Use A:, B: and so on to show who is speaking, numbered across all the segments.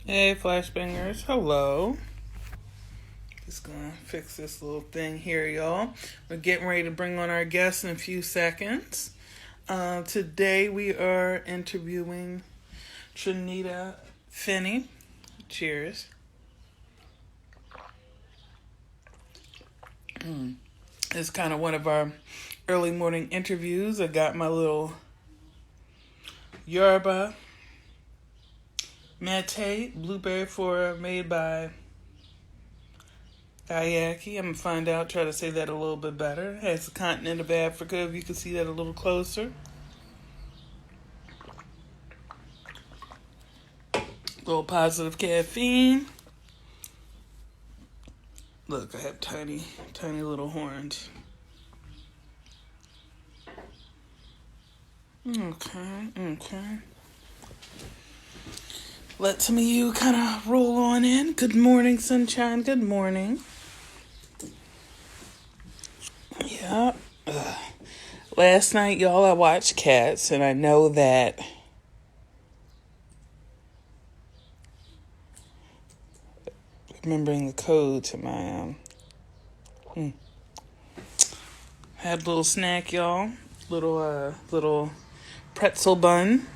A: Hey, Flashbangers. Hello. Just gonna fix this little thing here, y'all. We're getting ready to bring on our guest in a few seconds. Today we are interviewing Trenita Finney. Cheers. It's kind of one of our early morning interviews. I got my little yerba mate blueberry flora made by Ayaki. I'm gonna find out, try to say that a little bit better. It has the continent of Africa, if you can see that a little closer. A little positive caffeine. Look, I have tiny, tiny little horns. Okay. Let some of you kind of roll on in. Good morning, sunshine. Good morning. Yeah. Last night, y'all, I watched Cats, and I know that remembering the code to my had a little snack, y'all. Little pretzel bun.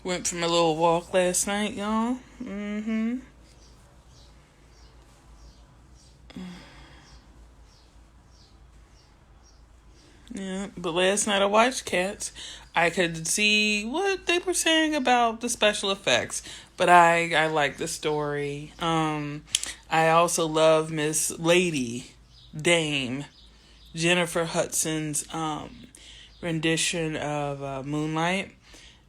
A: Went for my little walk last night, y'all. Yeah, but last night I watched Cats. I could see what they were saying about the special effects, but I like the story. I also love Miss Lady Dame Jennifer Hudson's rendition of Moonlight.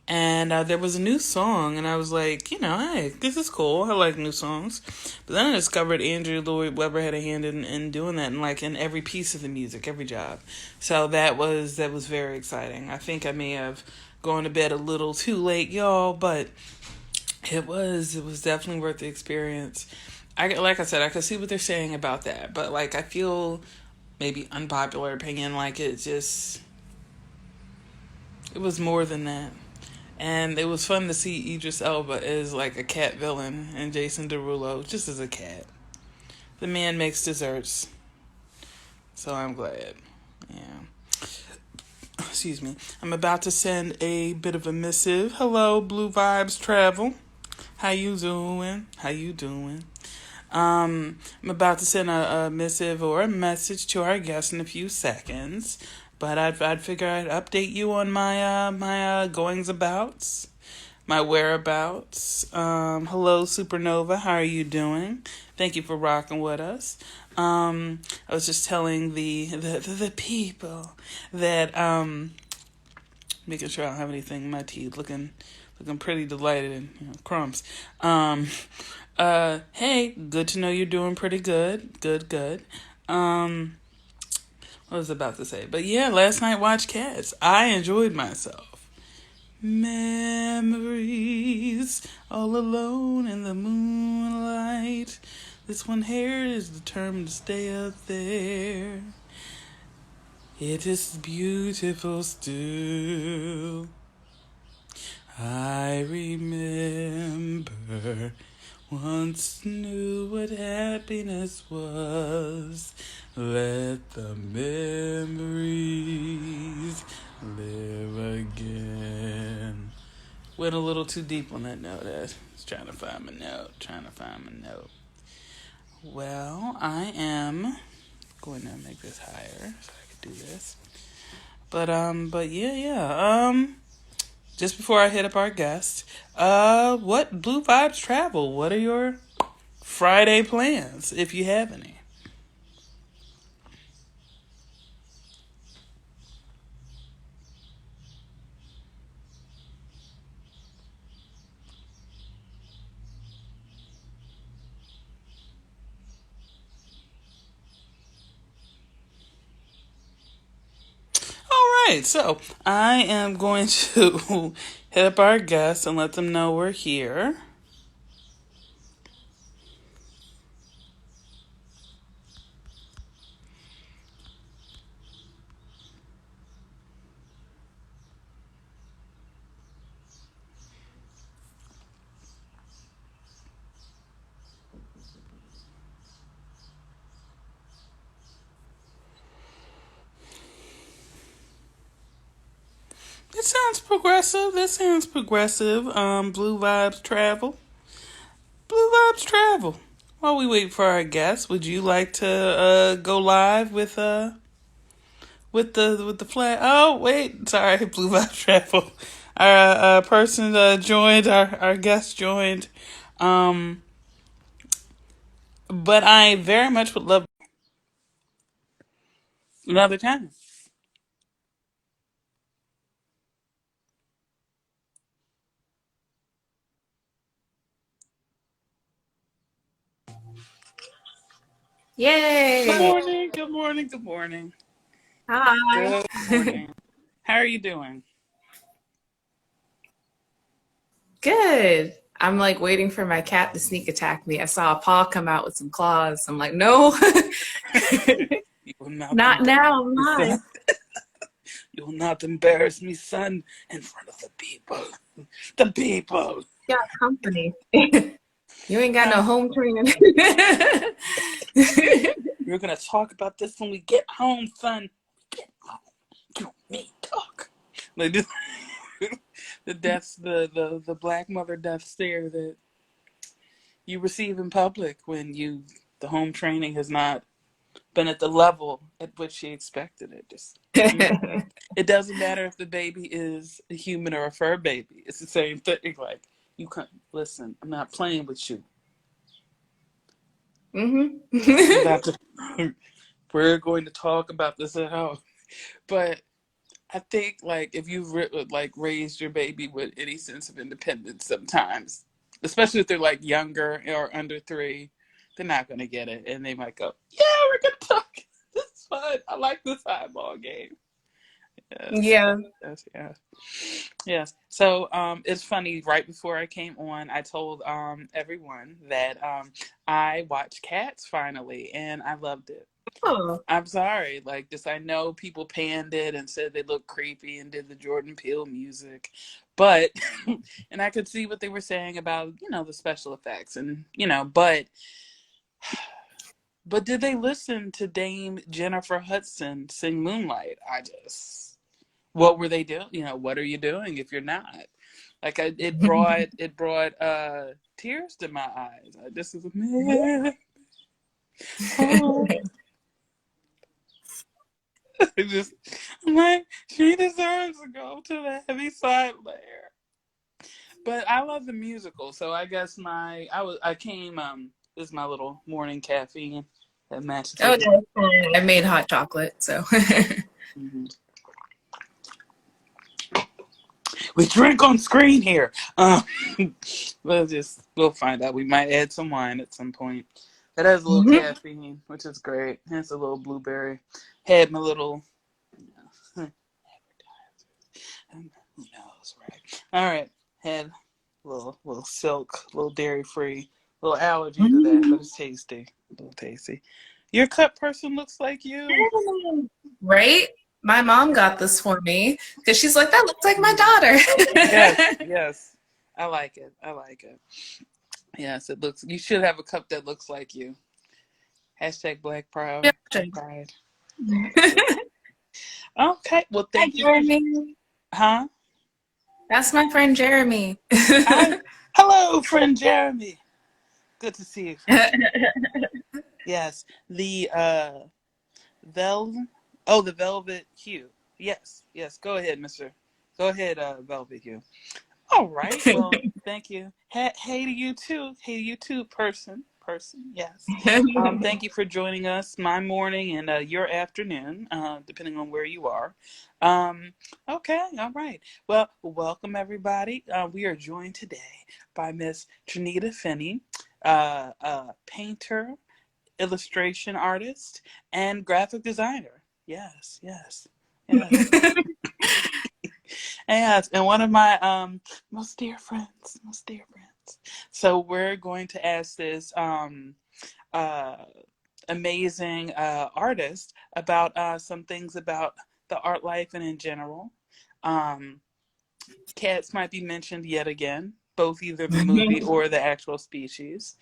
A: And there was a new song, and I was like, hey, this is cool. I like new songs. But then I discovered Andrew Lloyd Webber had a hand in doing that, and like in every piece of the music, every job. So that was very exciting. I think I may have gone to bed a little too late, y'all, but it was definitely worth the experience. Like I said, I could see what they're saying about that, but like I feel maybe unpopular opinion, like it was more than that. And it was fun to see Idris Elba as like a cat villain and Jason Derulo just as a cat. The man makes desserts, so I'm glad. Yeah. Excuse me. I'm about to send a bit of a missive. Hello, Blue Vibes Travel. How you doing? I'm about to send a missive or a message to our guest in a few seconds. But I'd figure I'd update you on my goings abouts, my whereabouts. Hello, Supernova. How are you doing? Thank you for rocking with us. I was just telling the people that making sure I don't have anything in my teeth, looking pretty delighted and crumbs. Hey, good to know you're doing pretty good. Good. What was I about to say? But yeah, last night watched Cats. I enjoyed myself. Memories all alone in the moonlight. This one here is determined to stay up there. It is beautiful still. I remember once knew what happiness was. Let the memories live again. Went a little too deep on that note. I was trying to find my note. Well, I am going to make this higher so I can do this. But yeah. Just before I hit up our guest, what Blue Vibes Travel? What are your Friday plans, if you have any? Right, so I am going to hit up our guests and let them know we're here. sounds progressive. That sounds progressive. Blue Vibes Travel. Blue Vibes Travel. While we wait for our guests, would you like to go live with the flag? Oh wait, sorry, Blue Vibes Travel. Our person joined. Our guest joined. Um, but I very much would love another time. Good
B: Yay!
A: morning. Good morning. Good morning.
B: Hi.
A: Good morning. How are you doing?
B: Good. I'm like waiting for my cat to sneak attack me. I saw a paw come out with some claws. I'm like, no,
A: You will not
B: not
A: embarrass
B: now. I'm
A: me, son.
B: live.
A: You will not embarrass me, son, in front of the people. The people.
B: Got company. You ain't got no
A: Uh,
B: home training.
A: We're gonna talk about this when we get home, son. Get home. You and me talk. Like this, the deaths, the black mother death stare that you receive in public when the home training has not been at the level at which she expected it. Just it doesn't matter if the baby is a human or a fur baby. It's the same thing. Like you can't listen. I'm not playing with you. We
B: hmm
A: got to. We're going to talk about this at home. But I think like if you've like raised your baby with any sense of independence, sometimes, especially if they're like younger or under 3, they're not going to get it, and they might go, "Yeah, we're going to talk. This is fun. I like this eyeball game." Yes,
B: Yeah.
A: yes, yes, yes. So it's funny. Right before I came on, I told everyone that I watched Cats finally, and I loved it.
B: Oh.
A: I'm sorry, like just I know people panned it and said they looked creepy and did the Jordan Peele music, but and I could see what they were saying about the special effects and but did they listen to Dame Jennifer Hudson sing Moonlight? I just what were they doing? What are you doing if you're not? Like it brought tears to my eyes. I just was man. Oh, just I'm like she deserves to go to the heavy side layer. But I love the musical, so I guess I came this is my little morning caffeine that matches
B: Oh,
A: with
B: no, I made hot chocolate, so.
A: Mhm. We drink on screen here. We'll find out. We might add some wine at some point. That has a little
B: Mhm.
A: caffeine, which is great. Has a little blueberry. Had my little who knows, right? All right. Had little silk, little dairy free, little allergy to that, but it's tasty. A little tasty. Your cut person looks like you.
B: Right? My mom got this for me because she's like, that looks like my
A: Mhm. Yes,
B: daughter.
A: yes. I like it. I like it. Yes, it looks. You should have a cup that looks like you. Hashtag Black Proud. Black Pride. Okay. Well,
B: Hi,
A: thank you for.
B: Jeremy.
A: Huh?
B: That's my friend Jeremy.
A: Hi. Hello, friend Jeremy. Good to see you, friend. Yes. The Vel. Oh, the Velvet Hue. Yes. Yes. Go ahead, Mister. Go ahead, Velvet Hue. All right. Well, thank you. Hey to you too. Hey to you too, person. Person. Yes. Thank you for joining us my morning and your afternoon, depending on where you are. Um, okay. All right. Well, welcome everybody. We are joined today by Miss Trenita Finney, painter, illustration artist, and graphic designer. Yes. Yes. Yes. Yes, and one of my most dear friends, most dear friends. So we're going to ask this uh amazing artist about some things about the art life and in general. Um, Cats might be mentioned yet again, both either the movie or the actual species.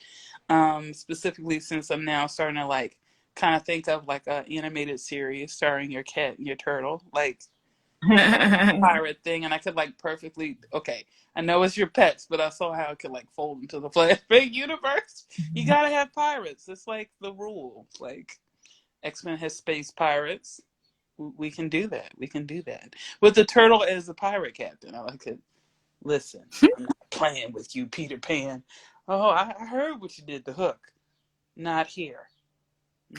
A: Specifically, since I'm now starting to like kind of think of like a animated series starring your cat and your turtle, like pirate thing, and I could like perfectly. Okay, I know it's your pets, but I saw how it could like fold into the flashback universe. You gotta have pirates. It's like the rule. Like X-Men has space pirates. We can do that. We can do that with the turtle as the pirate captain. I like it. Listen, I'm not playing with you, Peter Pan. Oh, I heard what you did to Hook. Not here.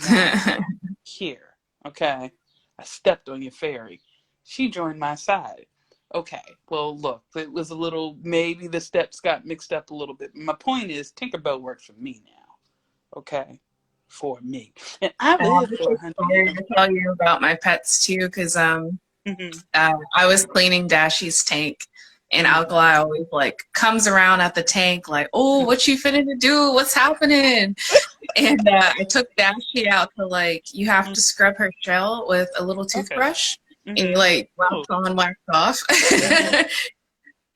A: Not here. Okay. I stepped on your fairy. She joined my side. Okay. Well, look, it was a little, maybe the steps got mixed up a little bit. My point is, Tinkerbell works for me now. Okay. For me. And I live for 100 years.
B: To tell you about my pets too, because
A: Mm-hmm.
B: I was cleaning Dashy's tank, and
A: Mm-hmm.
B: Alkali always like comes around at the tank like, "Oh, what you finna to do? What's happening?" And I took Dashy out to like, you have to scrub her shell with a little
A: Okay.
B: toothbrush, and you
A: Mm-hmm.
B: like wax
A: Oh.
B: on, wax off.
A: Mm-hmm.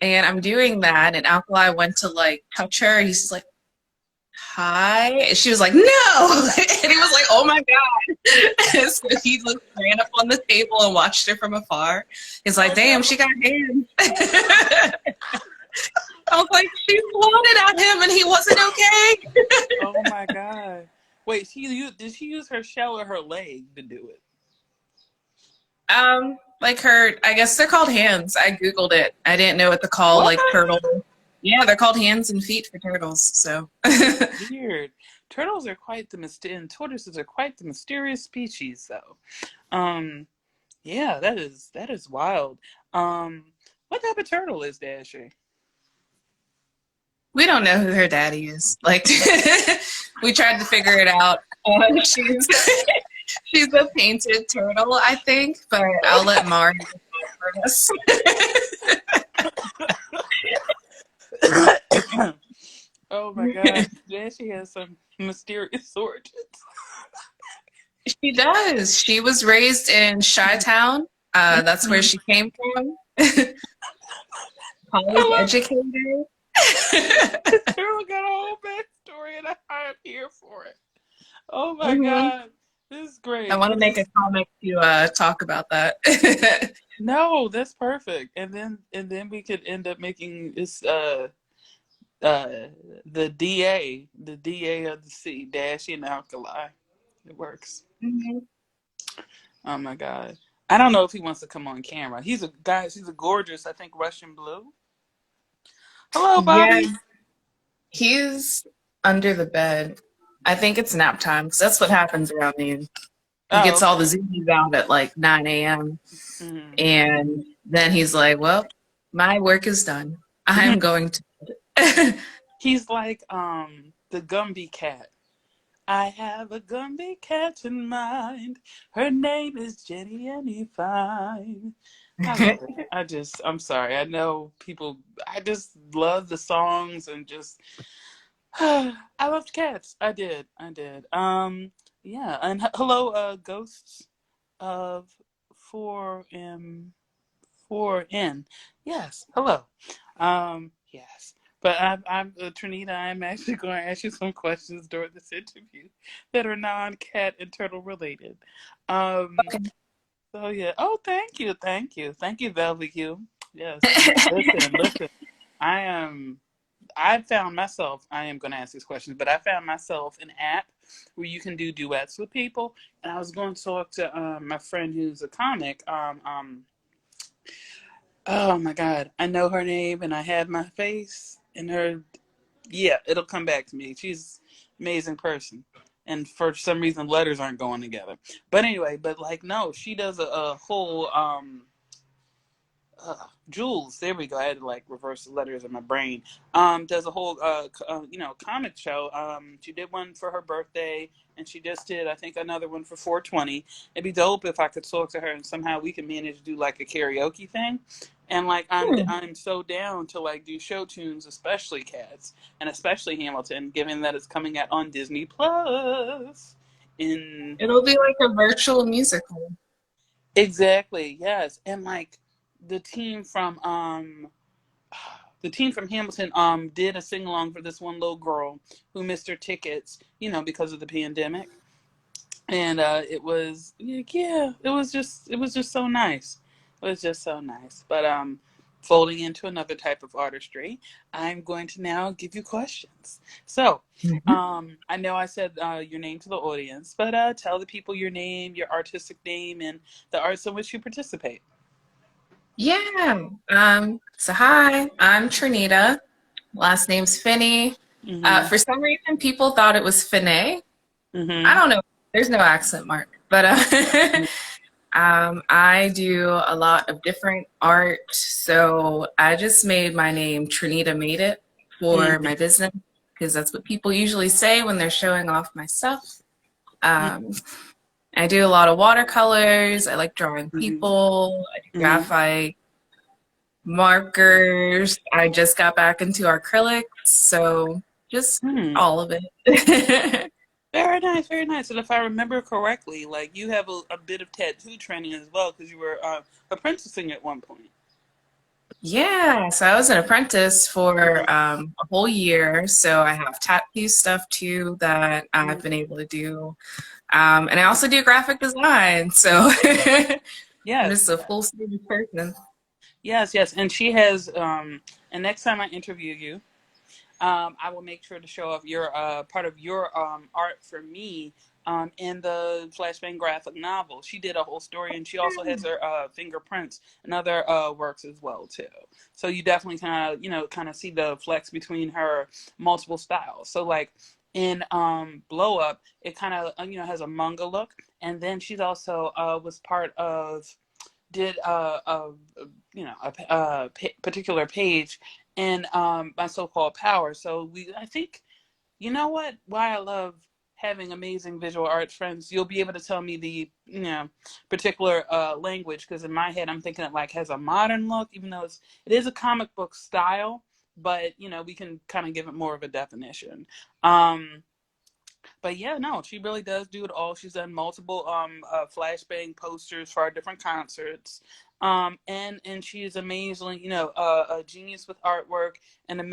B: And I'm doing that, and Alkali went to like touch her, and he's just like, "Hi," and she was like, "No," and he was like, "Oh my god!" So he just ran up on the table and watched her from afar. He's like,
A: Oh
B: "Damn,
A: no.
B: she got hands." I was like, she swatted at him, and he wasn't okay.
A: Oh my god. Wait, did she use her shell or her leg to do it?
B: Like her, I guess they're called hands. I googled it. I didn't know what to call
A: What?
B: like turtle. Yeah, they're called hands and feet for turtles. So
A: Weird. Turtles are quite the and tortoises are quite the mysterious species, though. Um, yeah, that is wild. What type of turtle is Dasher?
B: we don't know who her daddy is. Like we tried to figure it out. She's she's a painted turtle, I think, but I'll let Mari for us.
A: Oh my god, Dasher has some mysterious origins.
B: She does. She was raised in Chi-Town. That's where she came from. College
A: I love
B: educated.
A: the turtle got a whole backstory, and I'm here for it. Oh my
B: Hmm.
A: god, this is
B: I
A: great.
B: want to make a comic to talk about that.
A: No, that's perfect. And then we could end up making this uh the DA of the sea, Dashy and Alkali. It works.
B: Mhm.
A: Oh my god. I don't know if he wants to come on camera. He's a gorgeous, I think, Russian blue. Hello,
B: Yeah,
A: Bobby.
B: he's under the bed. I think it's nap time because that's what happens around noon. He
A: Oh,
B: gets all the
A: okay.
B: zoomies out at like 9 a.m.
A: Mm-hmm.
B: And then he's like, well, my work is done. I'm going to.
A: He's like the Gumby cat. I have a Gumby cat in mind. Her name is Jenny Any Fine. I love it. I'm sorry. I know people, I just love the songs and just, I loved cats. I did. I did. Yeah. And hello, ghosts of 4M, 4N. Yes. Hello. Yes. But I'm Trinita. I'm actually going to ask you some questions during this interview that are non-cat and turtle related. Um, so yeah. Oh, thank you, thank you, thank you, Velvet you. Yes. Listen. I am. I found myself. I am going to ask these questions, but I found myself an app where you can do duets with people, and I was going to talk to my friend who's a comic. Oh my God, I know her name, and I have my face in her. Yeah, it'll come back to me. She's an amazing person. And for some reason, letters aren't going together. But anyway, but like, no, she does a whole Jules, there we go. I had to like reverse the letters in my brain. Does a whole comic show. She did one for her birthday, and she just did I think another one for 420. It'd be dope if I could talk to her and somehow we can manage to do like a karaoke thing. And like I'm so down to like do show tunes, especially Cats and especially Hamilton, given that it's coming out on Disney Plus. In
B: It'll be like a virtual musical.
A: exactly yes, and like the team from Hamilton did a sing along for this one little girl who missed her tickets, because of the pandemic. And it was yeah, it was just so nice. was just so nice. But folding into another type of artistry, I'm going to now give you questions. So,
B: Mhm.
A: I know I said your name to the audience, but tell the people your name, your artistic name, and the arts in which you participate.
B: Yeah. So hi, I'm Trinita. Last name's Finney.
A: Mm-hmm.
B: For some reason, people thought it was Finney. I
A: Mm-hmm.
B: don't know. There's no accent mark, but I do a lot of different art. So I just made my name Trinita Made It for
A: Mm-hmm.
B: my business because that's what people usually say when they're showing off my stuff. Um, I do a lot of watercolors. I like drawing
A: Mm-hmm.
B: people. I do
A: Mm-hmm.
B: graphite, markers. I just got back into acrylics, so just
A: Mm-hmm.
B: all of it.
A: Very nice, very nice. And if I remember correctly, like you have a bit of tattoo training as well because you were apprenticing at one point.
B: Yeah, so I was an apprentice for a whole year, so I have tattoo stuff too that I've been able to do. And I also do graphic design, so I'm
A: Yes,
B: just a full service person.
A: yes, yes. And she has. And next time I interview you, I will make sure to show off your part of your art for me in the Flashbang graphic novel. She did a whole story, and she also has her fingerprints and other works as well too. So you definitely kind of see the flex between her multiple styles. So like in Blow Up, it kind of has a manga look, and then she's also was part of did particular page in my so-called power. So I think you know what why I love having amazing visual arts friends. You'll be able to tell me the particular language because in my head I'm thinking it like has a modern look, even though it is a comic book style. But we can kind of give it more of a definition. But yeah, no, she really does do it all. She's done multiple flashbang posters for our different concerts. And she is amazingly, a genius with artwork and
B: Oh.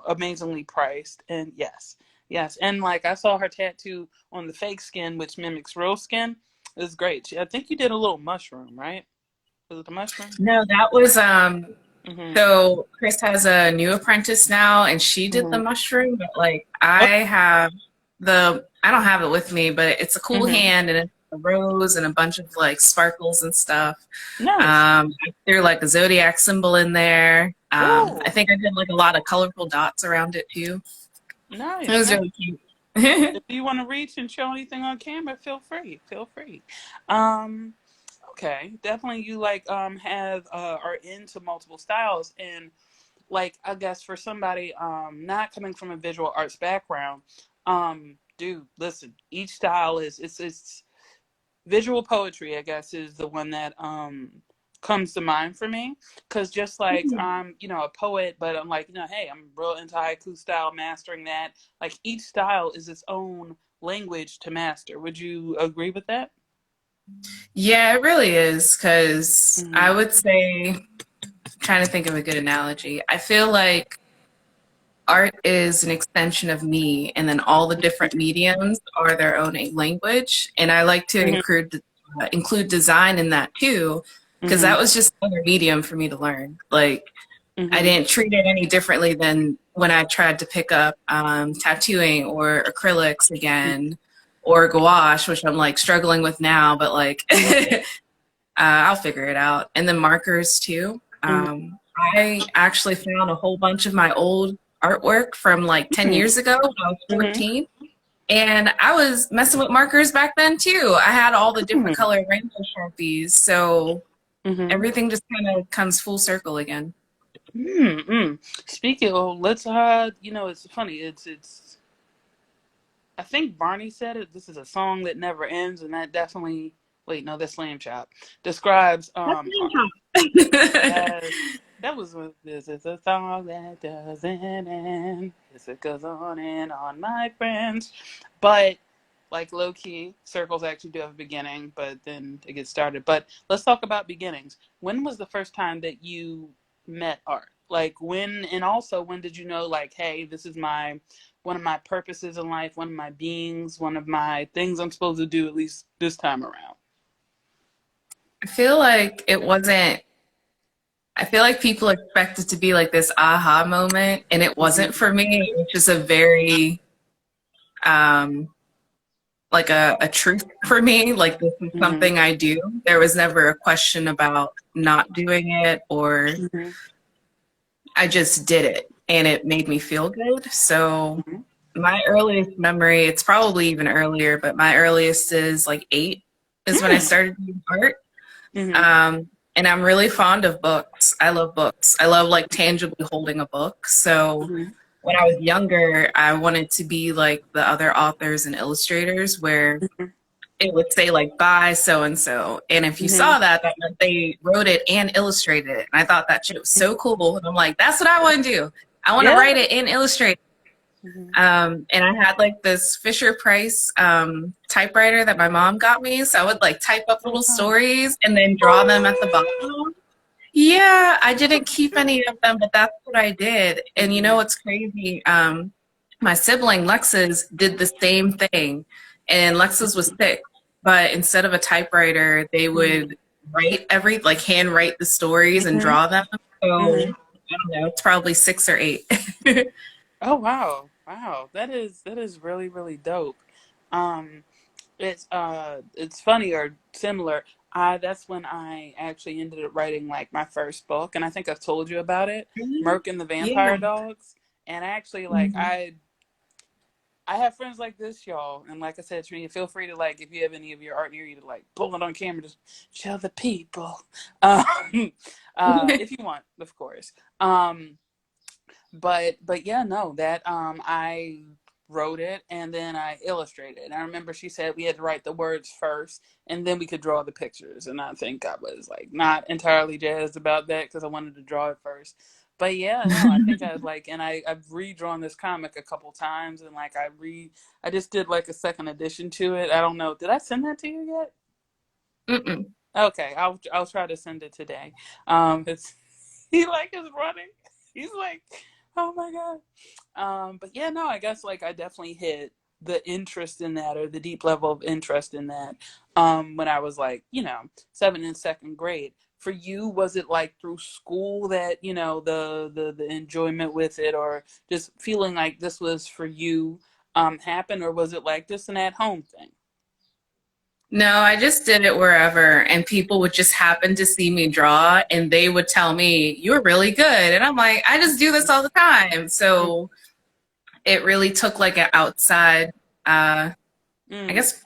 A: amazingly priced. And yes, yes. And like I saw her tattoo on the fake skin, which mimics real skin. It was great. I think you did a little mushroom, right? Was it the mushroom?
B: No, that was
A: Mm-hmm.
B: so Chris has a new apprentice now and she did the
A: Mm-hmm.
B: mushroom, but like
A: Oh,
B: I don't have it with me, but it's a cool
A: mm-hmm.
B: hand and it's a rose and a bunch of like sparkles and stuff.
A: Nice.
B: I threw like a zodiac symbol in there. I
A: Oh,
B: think I did like a lot of colorful dots around it too. It
A: nice.
B: was
A: Nice.
B: really cute.
A: If you want to reach and show anything on camera, feel free. Feel free. Um, okay, definitely. You like have are into multiple styles, and like I guess for somebody not coming from a visual arts background, dude, listen. Each style is it's visual poetry. I guess is the one that comes to mind for me because just like I'm a poet, but I'm like hey, I'm real into haiku style, mastering that. Like each style is its own language to master. Would you agree with that?
B: Yeah, it really is because I
A: Mm-hmm.
B: would say, trying to think of a good analogy. I feel like art is an extension of me, and then all the different mediums are their own language. And I like to
A: Mm-hmm.
B: include design in that too, because
A: Mm-hmm.
B: that was just another medium for me to learn. Like I
A: Mm-hmm.
B: didn't treat it any differently than when I tried to pick up tattooing or acrylics again or gouache, which I'm like struggling with now, but like I'll figure it out. And then markers too.
A: Mm-hmm.
B: I actually found a whole bunch of my old artwork from like 10 years ago when I was
A: Mm-hmm.
B: 14. And I was messing with markers back then too. I had all the different
A: Mm-hmm.
B: color rainbow Sharpies. So
A: Mm-hmm.
B: everything just kind of comes full circle again.
A: Mm-hmm. Speaking of, let's it's funny. It's I think Barney said it. This is a song that never ends, and that definitely. Wait, no, that's Lamb Chop. Describes art. Yes, that was what this is a song that doesn't end. Yes, it goes on and on, my friends. But like low key, circles actually do have a beginning, but then it gets started. But let's talk about beginnings. When was the first time that you met art? Like when, and also when did you know, like, hey, this is my one of my purposes in life, one of my beings, one of my things I'm supposed to do at least this time around.
B: I feel like it wasn't, I feel like people expect it to be like this aha moment, and it wasn't
A: Mm-hmm.
B: for me. It was just a very, um, like a truth for me. Like, this is
A: Mm-hmm.
B: something I do. There was never a question about not doing it, or
A: Mm-hmm.
B: I just did it and it made me feel good. So,
A: Mm-hmm.
B: my earliest memory, it's probably even earlier, but my earliest is like 8 is when I
A: Mm-hmm.
B: started doing art.
A: Mm-hmm.
B: Um, and I'm really fond of books. I love books. I love like tangibly holding a book. So
A: Mm-hmm.
B: when I was younger, I wanted to be like the other authors and illustrators where it would say like by so and so. And if you
A: Mm-hmm.
B: saw that, that meant they wrote it and illustrated it. And I thought that shit was so cool. And I'm like, that's what I want to do. I want to
A: Yeah.
B: write it and illustrate.
A: Mm-hmm.
B: And I had like this Fisher Price typewriter that my mom got me. So I would like type up
A: Oh,
B: little
A: wow.
B: stories and then draw them at the bottom. Yeah, I didn't keep any of them, but that's what I did. And you know
A: Mm-hmm.
B: what's crazy? My sibling Lexus did the same thing, and Lexus was sick. But instead of a typewriter, they
A: Mm-hmm.
B: would like handwrite the stories and
A: Mm-hmm.
B: draw them. So
A: Mm-hmm.
B: I don't know, it's probably 6 or 8.
A: Oh, wow. Wow. That is really, really dope. Um, it's funny or similar. I That's when I actually ended up writing like my first book, and I think I've told you about it, Merc and the
B: Yeah.
A: Vampire Dogs. And actually, like
B: Mhm.
A: I have friends like this, y'all. And like I said, Trini, feel free to like if you have any of your art near you to like pull it on camera, just show the people, um, if you want, of course. Um, but yeah, no, that I wrote it and then I illustrated. And I remember she said we had to write the words first and then we could draw the pictures. And I think I was like not entirely jazzed about that because I wanted to draw it first. But yeah, no, I think I was like, and I've redrawn this comic a couple times, and like I just did like a second edition to it. I don't know, did I send that to you yet?
B: Mm-mm.
A: Okay, I'll try to send it today. It's he like is running. He's like, oh my god. But yeah, no, I guess like I definitely hit the interest in that or the deep level of interest in that when I was like, seven and second grade. For you, was it like through school that, the enjoyment with it or just feeling like this was for you happened, or was it like just an at home thing?
B: No, I just did it wherever, and people would just happen to see me draw, and they would tell me, "You're really good." And I'm like, "I just do this all the time." So it really took like an outside, I
A: Mm-hmm.
B: guess,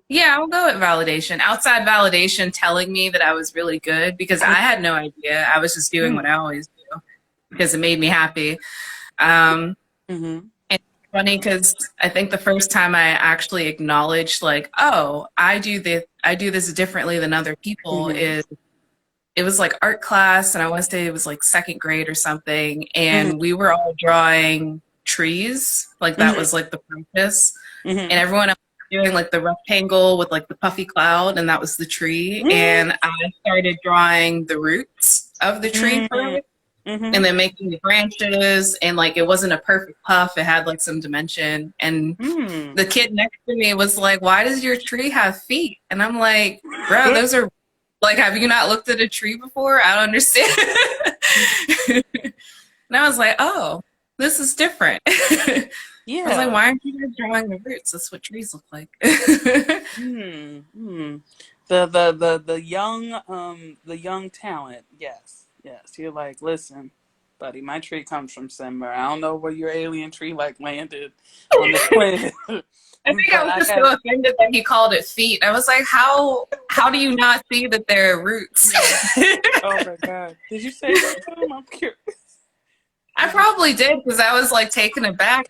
B: yeah, I'll go with validation. Outside validation telling me that I was really good because I had no idea. I was just doing what I always do because it made me happy. Um,
A: Mm-hmm.
B: and it's funny because I think the first time I actually acknowledged, like, oh, I do this differently than other people
A: Mm-hmm.
B: is it was like art class, and I want to say it was like second grade or something, and we were all drawing trees, like that
A: Mm-hmm.
B: was like the purpose, and
A: Mm-hmm.
B: everyone else was doing like the rectangle with like the puffy cloud, and that was the tree,
A: Mm-hmm.
B: and I started drawing the roots of the tree
A: Mm-hmm.
B: first,
A: Mm-hmm.
B: and then making the branches, and like it wasn't a perfect puff, it had like some dimension, and
A: Mm.
B: the kid next to me was like, "Why does your tree have feet?" And I'm like, "Bro, those are like, have you not looked at a tree before? I don't understand." And I was like, "Oh, this is different." I was like,
A: Yeah.
B: "Why aren't you guys drawing the roots? That's what trees look like."
A: Hmm. Hmm. The young talent. Yes. Yes. You're like, listen, buddy, my tree comes from somewhere. I don't know where your alien tree like landed on this planet,
B: I think I
A: but
B: was
A: I
B: just
A: got.
B: so offended that he called it feet. I was like, how do you not see that they're roots?
A: Yeah. Oh my God. Did you say that to him? I'm curious.
B: I
A: Did you?
B: probably did because I was like taken aback.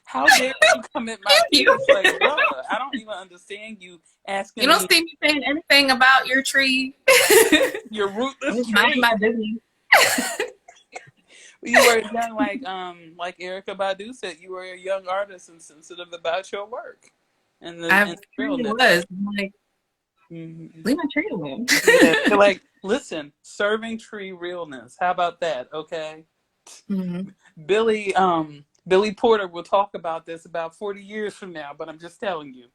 A: How dare you come at my
B: You,
A: peace, like brother? I don't even understand you
B: you
A: asking
B: don't
A: me
B: see me saying anything about your tree.
A: your
B: I'm
A: rootless
B: just minding
A: tree.
B: my business.
A: You were young, like Erica Badu said, you were a young artist and sensitive about your work and the
B: I
A: and
B: truly
A: realness.
B: was. I'm like,
A: Hmm.
B: leave my tree alone.
A: Yeah, you're like, listen, serving tree realness. How about that? Okay,
B: Mhm.
A: Billy Porter will talk about this about 40 years from now, but I'm just telling you.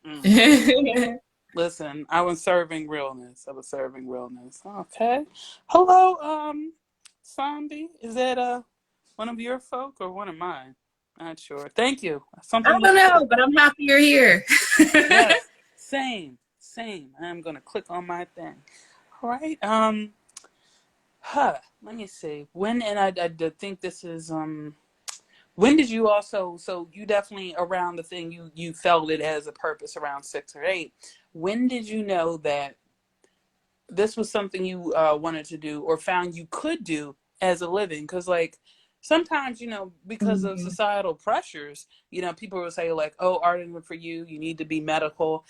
A: Mm. Listen, I was serving realness. I was serving realness. Okay. Hello, Sandy. Is that one of your folk or one of mine? Not sure. Thank you.
B: I
A: Something
B: don't
A: to
B: know, but I'm happy you're here.
A: yes. Same. Same. I'm gonna click on my thing. All right. Let me see. When and I think this is when did you also, so you definitely around the thing you felt it as a purpose around 6 or 8. When did you know that this was something you wanted to do or found you could do as a living? Because like sometimes, because of
B: Mhm.
A: societal pressures, people will say like, oh, art isn't for you, you need to be medical,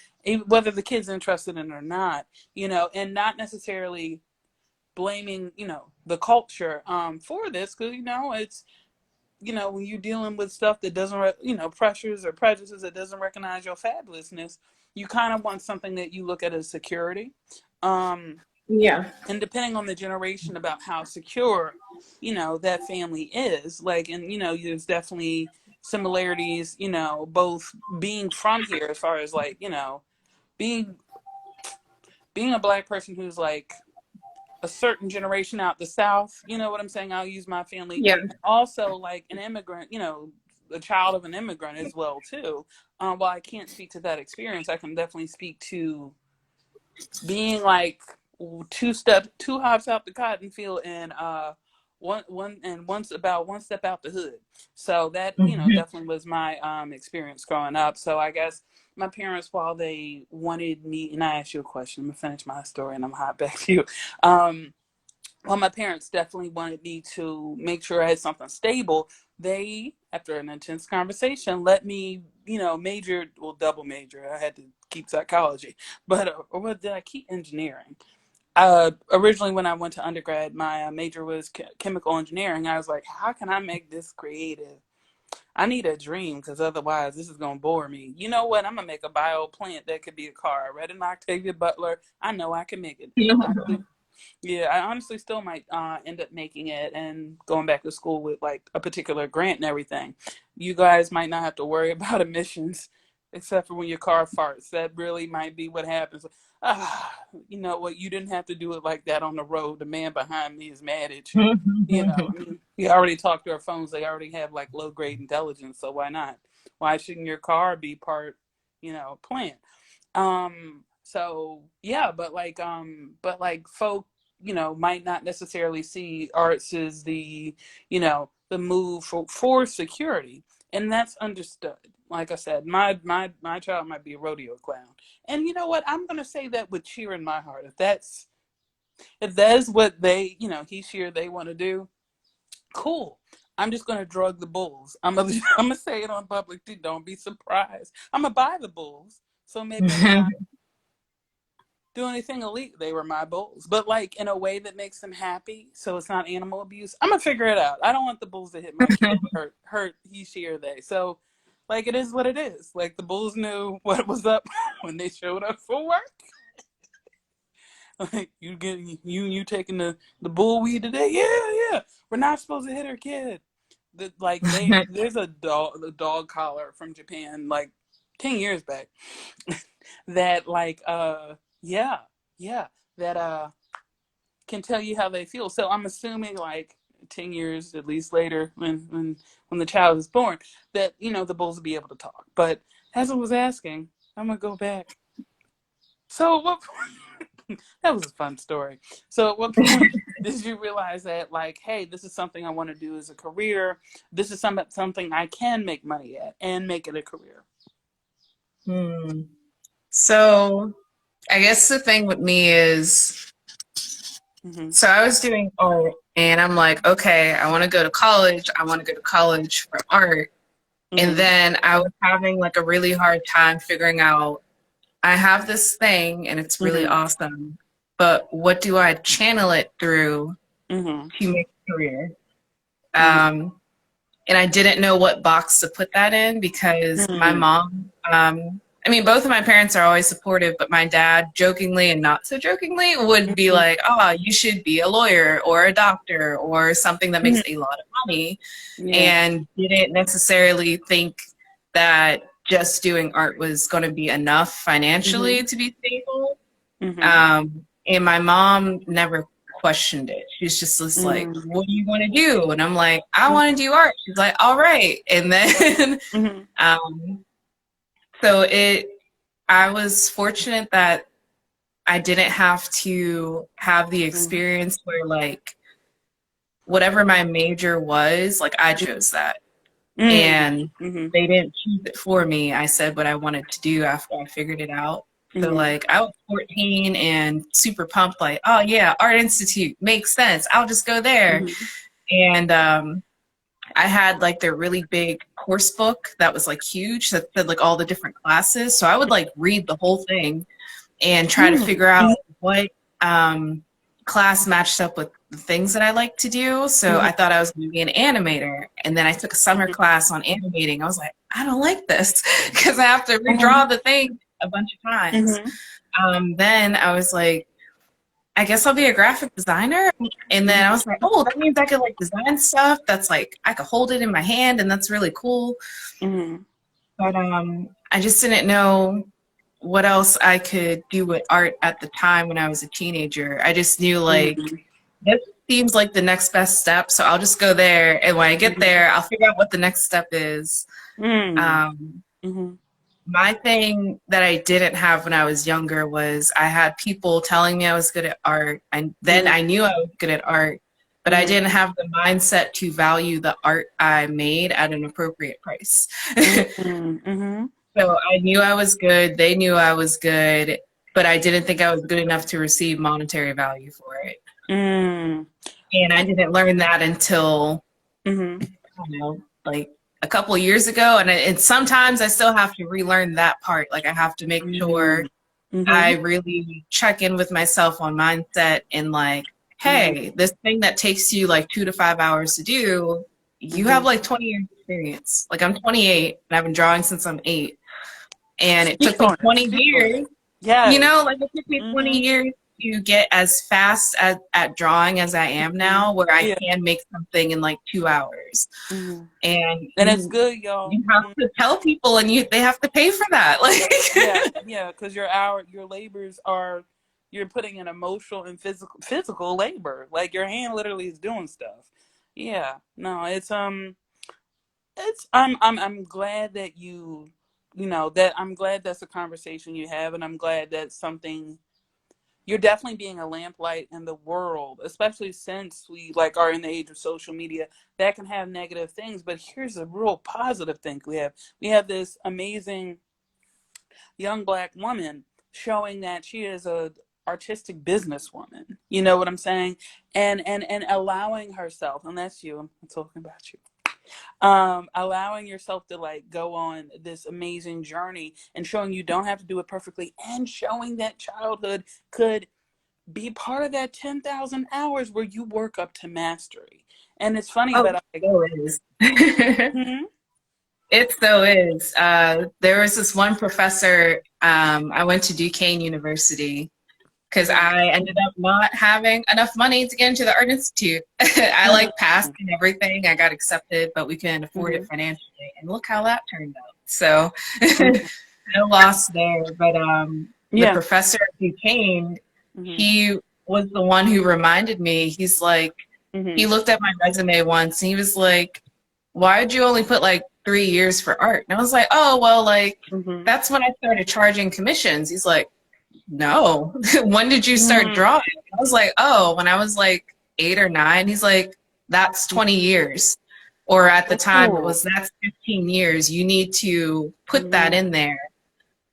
A: whether the kid's interested in it or not, and not necessarily blaming, the culture for this, because it's, when you're dealing with stuff that doesn't, pressures or prejudices that doesn't recognize your fabulousness, you kind of want something that you look at as security. Um,
B: Yeah.
A: and depending on the generation about how secure, that family is, like, and, there's definitely similarities, both being from here as far as like, being, being a black person who's like, a certain generation out the South, you know what I'm saying? I'll use my family.
B: Yeah.
A: Also, like an immigrant, a child of an immigrant as well too. While I can't speak to that experience, I can definitely speak to being like two hops out the cotton field and one step out the hood. So that
B: Mhm.
A: definitely was my experience growing up. So I guess my parents, while they wanted me, and I asked you a question, I'm gonna finish my story and I'm hot back to you. Well, my parents definitely wanted me to make sure I had something stable. They, after an intense conversation, let me, major, well, double major. I had to keep psychology, but or what did I keep? Engineering. Originally, when I went to undergrad, my major was chemical engineering. I was like, how can I make this creative? I need a dream because otherwise this is gonna bore me. You know what? I'm gonna make a bio plant that could be a car. I read an Octavia Butler. I know I can make it. Yeah, I honestly still might end up making it and going back to school with like a particular grant and everything. You guys might not have to worry about emissions, except for when your car farts. That really might be what happens. Ah, you know what? You didn't have to do it like that on the road. The man behind me is mad at you. I mean, we already talked to our phones. They already have like low grade intelligence, so why not? Why shouldn't your car be part, plant? So yeah, but like folk, might not necessarily see arts as the move for security, and that's understood. Like I said, my child might be a rodeo clown, and you know what? I'm gonna say that with cheer in my heart. If that is what they, she or they want to do, cool. I'm just gonna drug the bulls. I'm gonna say it on public too. Don't be surprised. I'm gonna buy the bulls. So maybe when I do anything illegal, they were my bulls, but like in a way that makes them happy, so it's not animal abuse. I'm gonna figure it out. I don't want the bulls to hit my kid, hurt he, she, or they. So, like, it is what it is. Like the bulls knew what was up when they showed up for work. Like you taking the bull weed today? Yeah, yeah. We're not supposed to hit our kid. Like there's a dog collar from Japan like 10 years back that like yeah, yeah, that can tell you how they feel. So I'm assuming like 10 years at least later when the child is born that the bulls will be able to talk. But as I was asking, I'm gonna go back. So what that was a fun story. So at what point did you realize that like, hey, this is something I want to do as a career? This is something I can make money at and make it a career.
B: Hmm. So I guess the thing with me is,
A: Mm-hmm.
B: so I was doing art and I'm like, okay, I want to go to college. I want to go to college for art. And
A: Mm-hmm.
B: then I was having like a really hard time figuring out, I have this thing and it's really
A: Mm-hmm.
B: awesome, but what do I channel it through
A: Mm-hmm.
B: to make a career?
A: Mm-hmm.
B: Um, and I didn't know what box to put that in because my
A: Mm-hmm.
B: mom, I mean, both of my parents are always supportive, but my dad, jokingly and not so jokingly, would be like, "Oh, you should be a lawyer or a doctor or something that makes
A: Mm-hmm.
B: a lot of money,"
A: Yeah.
B: and didn't necessarily think that just doing art was going to be enough financially
A: Mm-hmm.
B: to be stable.
A: Mm-hmm.
B: And my mom never questioned it. She's just like, what do you want to do? And I'm like, I want to do art. She's like, all right. And then,
A: Mm-hmm.
B: um, so I was fortunate that I didn't have to have the experience where like whatever my major was, like I chose that. And
A: Mm-hmm.
B: they didn't choose it for me. I said what I wanted to do after I figured it out. So
A: Mm-hmm.
B: like I was 14 and super pumped, like, oh yeah, Art Institute makes sense. I'll just go there.
A: Mm-hmm.
B: And I had like their really big course book that was like huge that said like all the different classes. So I would like read the whole thing and try to figure out what class matched up with the things that I like to do. So
A: Mm-hmm.
B: I thought I was going to be an animator. And then I took a summer class on animating. I was like, I don't like this because I have to redraw the thing a bunch of times.
A: Mm-hmm.
B: Then I was like, I guess I'll be a graphic designer. And then I was like, oh, that means I could like design stuff that's like, I could hold it in my hand and that's really cool.
A: Mm-hmm.
B: But I just didn't know what else I could do with art at the time when I was a teenager. I just knew like this seems like the next best step, so I'll just go there. And when I get there, I'll figure out what the next step is.
A: Mm-hmm.
B: My thing that I didn't have when I was younger was I had people telling me I was good at art, and then I knew I was good at art, but I didn't have the mindset to value the art I made at an appropriate price.
A: Mm-hmm.
B: So I knew I was good. They knew I was good, but I didn't think I was good enough to receive monetary value for it.
A: Mm-hmm.
B: And I didn't learn that until,
A: Mm-hmm.
B: I don't know, like a couple of years ago. And sometimes I still have to relearn that part. Like I have to make sure I really check in with myself on mindset and like, hey, this thing that takes you like 2 to 5 hours to do, you have like 20 years experience. Like I'm 28 and I've been drawing since I'm 8. And it took me 20 years,
A: Yes.
B: you know, like it took me 20 years to get as fast at drawing as I am now, where I can make something in like 2 hours. And
A: it's good, y'all.
B: You have to tell people, and they have to pay for that. Like,
A: because your labors are, you're putting in emotional and physical labor. Like your hand literally is doing stuff. Yeah, no, I'm glad that I'm glad that's a conversation you have, and I'm glad that's something. You're definitely being a lamplight in the world, especially since we like are in the age of social media that can have negative things. But here's a real positive thing we have. We have this amazing young Black woman showing that she is a artistic businesswoman. You know what I'm saying? And allowing herself, and that's you. I'm talking about you. Allowing yourself to like go on this amazing journey and showing you don't have to do it perfectly, and showing that childhood could be part of that 10,000 hours where you work up to mastery. And it's funny that
B: it so is. It so is. There was this one professor, I went to Duquesne University because I ended up not having enough money to get into the Art Institute. I like passed and everything. I got accepted, but we couldn't afford it financially. And look how that turned out. So no loss there. But the professor at Duquesne, he was the one who reminded me. He's like, he looked at my resume once and he was like, why did you only put like 3 years for art? And I was like, oh, well, like, that's when I started charging commissions. He's like, no. When did you start drawing? I was like, oh, when I was like 8 or 9. He's like, that's 20 years. Or at the time, that's 15 years. You need to put that in there.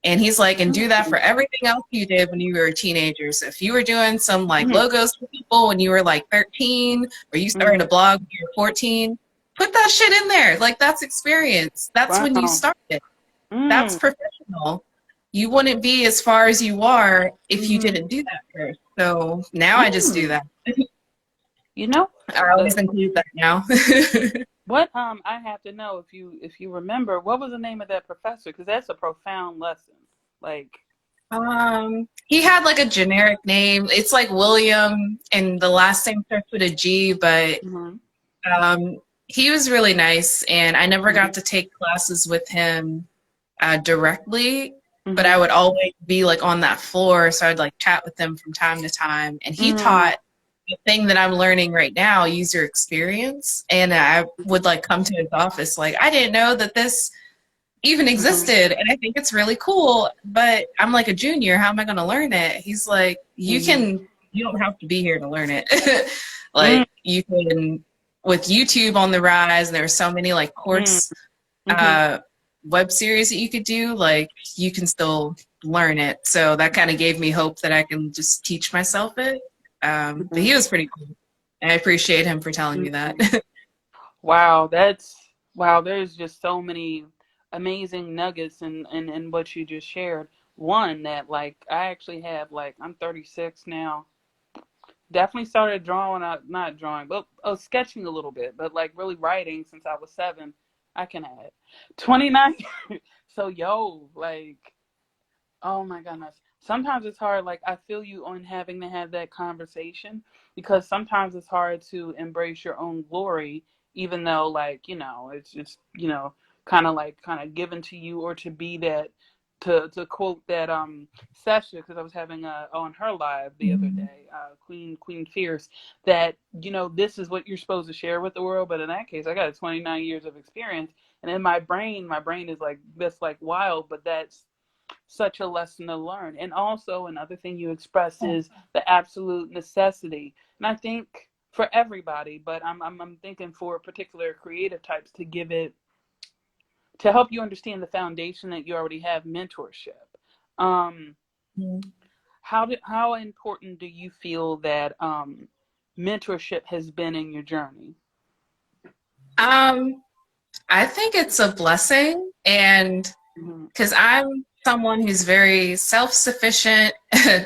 B: And he's like, and do that for everything else you did when you were a teenager. So if you were doing some like logos for people when you were like 13, or you started a blog when you were 14, put that shit in there. Like that's experience. That's when you started. That's professional. You wouldn't be as far as you are if you didn't do that first. So now I just do that.
A: You know,
B: I always include that now.
A: What I have to know if you remember, what was the name of that professor? Because that's a profound lesson. Like,
B: he had like a generic name. It's like William, and the last name starts with a G. But he was really nice, and I never got to take classes with him directly, but I
A: Mm-hmm.
B: would always be like on that floor. So I'd like chat with them from time to time. And he
A: Mm-hmm.
B: taught the thing that I'm learning right now, user experience. And I would like come to his office like, I didn't know that this even
A: Mm-hmm.
B: existed. And I think it's really cool, but I'm like a junior. How am I going to learn it? He's like, you don't have to be here to learn it.
A: Mm-hmm.
B: Like you can, with YouTube on the rise, there's so many like course
A: Mm-hmm.
B: uh, web series that you could do, like you can still learn it. So that kind of gave me hope that I can just teach myself it. But he was pretty cool. And I appreciate him for telling me that.
A: Mm-hmm. Wow, that's wow, there's just so many amazing nuggets in what you just shared. One that like I actually have like I'm 36 now. Definitely started drawing out not drawing, but sketching a little bit, but like really writing since I was 7. I can add 29. So yo, like oh my goodness. Sometimes it's hard. Like, I feel you on having to have that conversation because sometimes it's hard to embrace your own glory, even though, like, it's just, kind of given to you or to be that, to quote that Sesha, because I was having on her live the other
B: Mhm.
A: day, Queen Fierce, that, this is what you're supposed to share with the world. But in that case, I got 29 years of experience. And in my brain is like, that's like wild, but that's such a lesson to learn. And also another thing you express is the absolute necessity. And I think for everybody, but I'm thinking for particular creative types to give it to help you understand the foundation that you already have, mentorship. Um, how important do you feel that mentorship has been in your journey?
B: Um, I think it's a blessing, and
A: Mm-hmm.
B: because I'm someone who's very self-sufficient,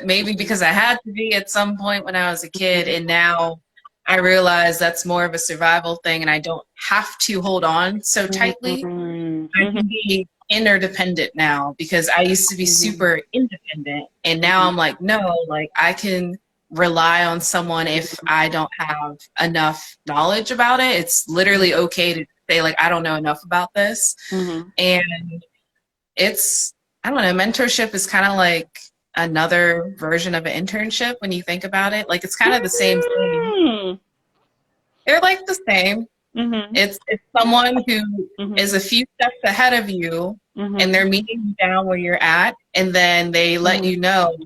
B: maybe because I had to be at some point when I was a kid, and now I realize that's more of a survival thing, and I don't have to hold on so tightly.
A: Mm-hmm.
B: I
A: Mm-hmm.
B: can be interdependent now because I used to be
A: Mm-hmm.
B: super independent, and now I'm like, no, like I can rely on someone if I don't have enough knowledge about it. It's literally okay to say like I don't know enough about this.
A: Mm-hmm.
B: And it's, I don't know, mentorship is kind of like another version of an internship when you think about it. Like it's kind of the same thing.
A: Mm-hmm.
B: They're like the same.
A: Mm-hmm.
B: It's someone who
A: Mm-hmm.
B: is a few steps ahead of you and
A: Mm-hmm.
B: they're meeting you down where you're at, and then they let
A: Mm-hmm.
B: you know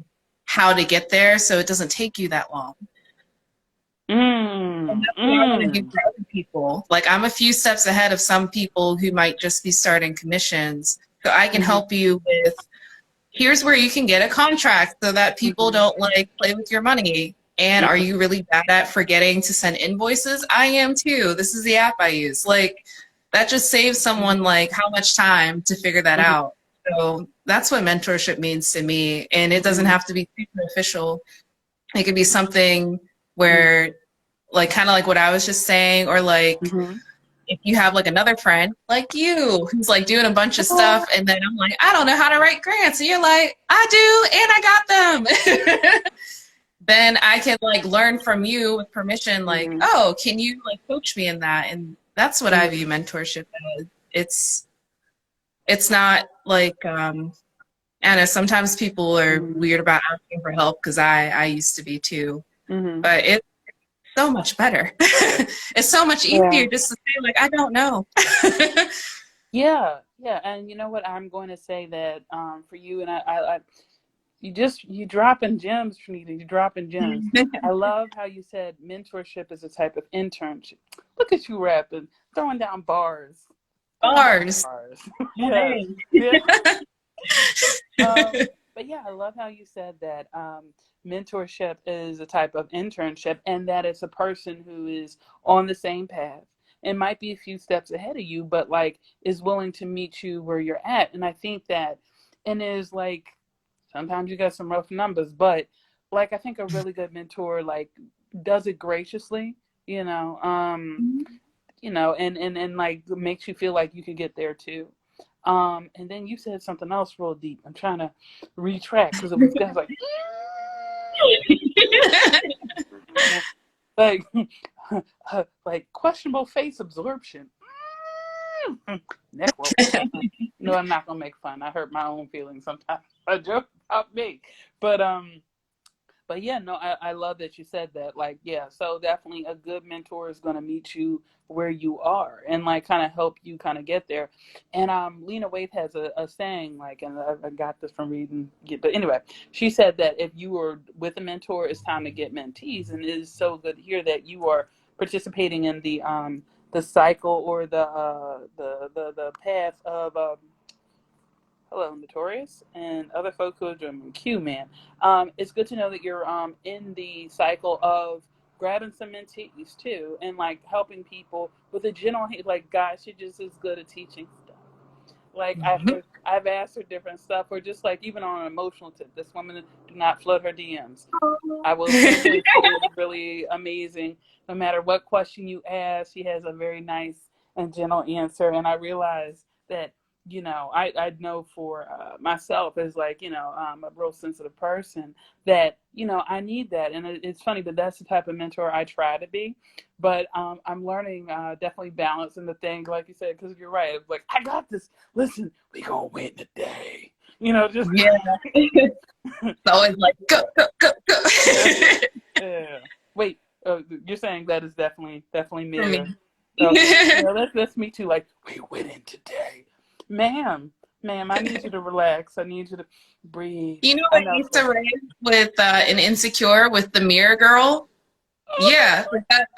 B: how to get there so it doesn't take you that long. And
A: Mm,
B: that's what I want to do
A: mm,
B: for other people. Like I'm a few steps ahead of some people who might just be starting commissions. So I can
A: mhm,
B: help you with here's where you can get a contract so that people
A: mhm,
B: don't like play with your money. And are
A: mhm,
B: you really bad at forgetting to send invoices? I am too. This is the app I use. Like that just saves someone like how much time to figure that
A: mhm,
B: out. So that's what mentorship means to me. And it doesn't
A: mhm,
B: have to be super official. It could be something
A: mhm,
B: where like kind of like what I was just saying, or like
A: mhm.
B: if you have like another friend like you who's like doing a bunch of
A: Oh,
B: stuff and then I'm like, I don't know how to write grants. And you're like, I do, and I got them. Then I can like learn from you with permission, like,
A: mhm,
B: oh, can you like coach me in that? And that's what I
A: mhm,
B: view mentorship as. It's not like I know sometimes people are
A: mhm,
B: weird about asking for help because I used to be too.
A: mhm.
B: But it's so much better. It's so much
A: Yeah,
B: easier just to say like I don't know.
A: yeah, yeah. And you know what? I'm going to say that for you and you dropping gems, Trinita. You dropping gems. I love how you said mentorship is a type of internship. Look at you rapping, throwing down bars, throwing down
B: Bars.
A: bars. Yes,
B: Hey.
A: yeah. But yeah, I love how you said that mentorship is a type of internship and that it's a person who is on the same path and might be a few steps ahead of you, but like is willing to meet you where you're at. And I think that, and is like, sometimes you got some rough numbers, but like, I think a really good mentor, like, does it graciously, and like makes you feel like you could get there too. And then you said something else real deep. I'm trying to retract because it was guys like like questionable face absorption, neck roll. no, I'm not gonna make fun. I hurt my own feelings sometimes. I joke about me, but yeah, no, I love that you said that. Like, yeah, so definitely a good mentor is going to meet you where you are and like kind of help you kind of get there. And Lena Waithe has a saying, like, and I got this from reading, but anyway, she said that if you are with a mentor, it's time to get mentees, and it is so good to hear that you are participating in the cycle or the path of hello, Notorious, and other folks who are joining Q, man. It's good to know that you're in the cycle of grabbing some mentees too, and like helping people with a general like, guys, you're just as good at teaching stuff. Like I've asked her different stuff, or just like even on an emotional tip. This woman do not flood her DMs. I will say that she is really amazing. No matter what question you ask, she has a very nice and gentle answer. And I realize that, I know for myself as like, I'm a real sensitive person that, I need that. And it's funny, but that's the type of mentor I try to be. But I'm learning definitely balancing the thing, like you said, because you're right. It's like, I got this. Listen, we gonna win today. Just
B: Yeah. It's always like, go, go, go, go.
A: yeah. Wait, you're saying that is definitely me.
B: For me.
A: Okay. Yeah, that's me too. Like, we winning today, ma'am. I need you to relax. I need you to breathe.
B: You know what I used to write with an Insecure with the Mirror Girl? Yeah,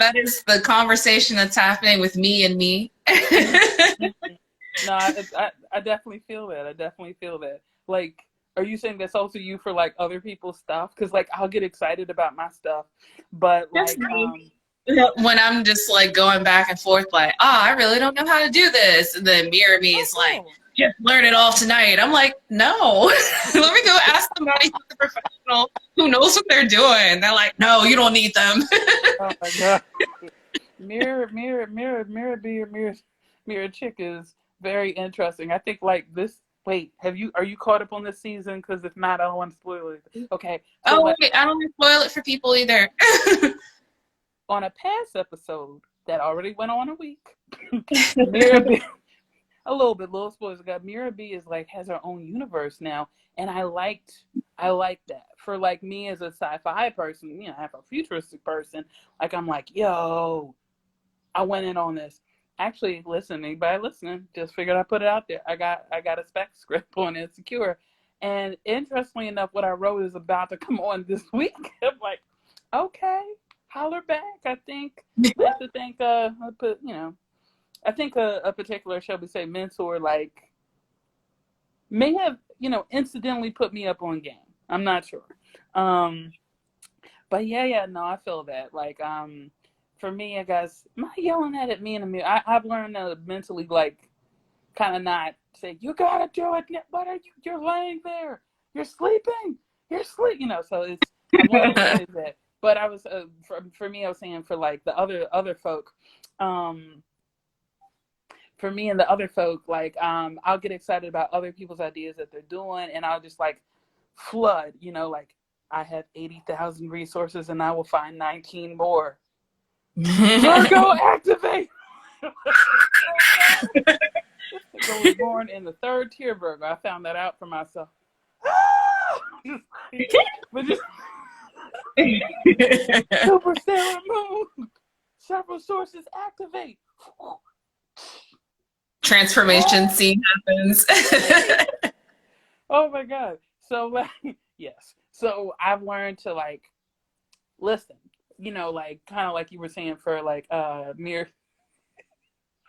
B: that is the conversation that's happening with me and me.
A: No, I definitely feel that. I definitely feel that. Like, are you saying that's also you for like other people's stuff? Because like I'll get excited about my stuff, but like
B: when I'm just like going back and forth, like, I really don't know how to do this, and then Mirror Me is like, just learn it all tonight. I'm like, no, let me go ask somebody who's a professional who knows what they're doing. They're like, no, you don't need them.
A: Oh my god. Mirror chick is very interesting. I think like this. Wait, are you caught up on this season? Because if not, I don't want to spoil it. Okay.
B: So wait, I don't want to spoil it for people either.
A: On a past episode that already went on a week, Mira B, a little spoilers. Mira B is like has her own universe now, and I like that. For like me as a sci-fi person, I'm a futuristic person. Like I'm like, yo, I went in on this. Actually, listen, anybody listening, just figured I put it out there. I got a spec script on Insecure. And interestingly enough, what I wrote is about to come on this week. I'm like, okay, holler back. I think I think I think a particular, shall we say, mentor like may have, incidentally put me up on game. I'm not sure. But no, I feel that. Like for me, I guess, am I yelling at me in the mirror? I've learned to mentally, like, kind of not say, you gotta do it, but you're laying there, you're sleeping, so it's, I've learned to say that. But I was, for me, I was saying for, like, the other folk, for me and the other folk, like, I'll get excited about other people's ideas that they're doing, and I'll just, like, flood, like, I have 80,000 resources, and I will find 19 more. Virgo, activate! Virgo was born in the third tier, Virgo. I found that out for myself. But just super stellar moon. Several sources activate.
B: Transformation scene happens.
A: Oh my god. So like, yes. So I've learned to like listen. Like kind of like you were saying for like Mirror,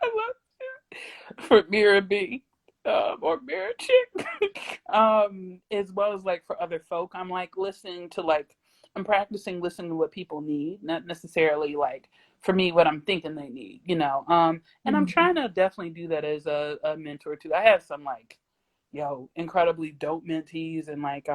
A: I love it. For Mirror B, or Mirror Chick, as well as like for other folk, I'm like listening to like I'm practicing listening to what people need, not necessarily like for me what I'm thinking they need, and I'm trying to definitely do that as a mentor too. I have some like, incredibly dope mentees, and like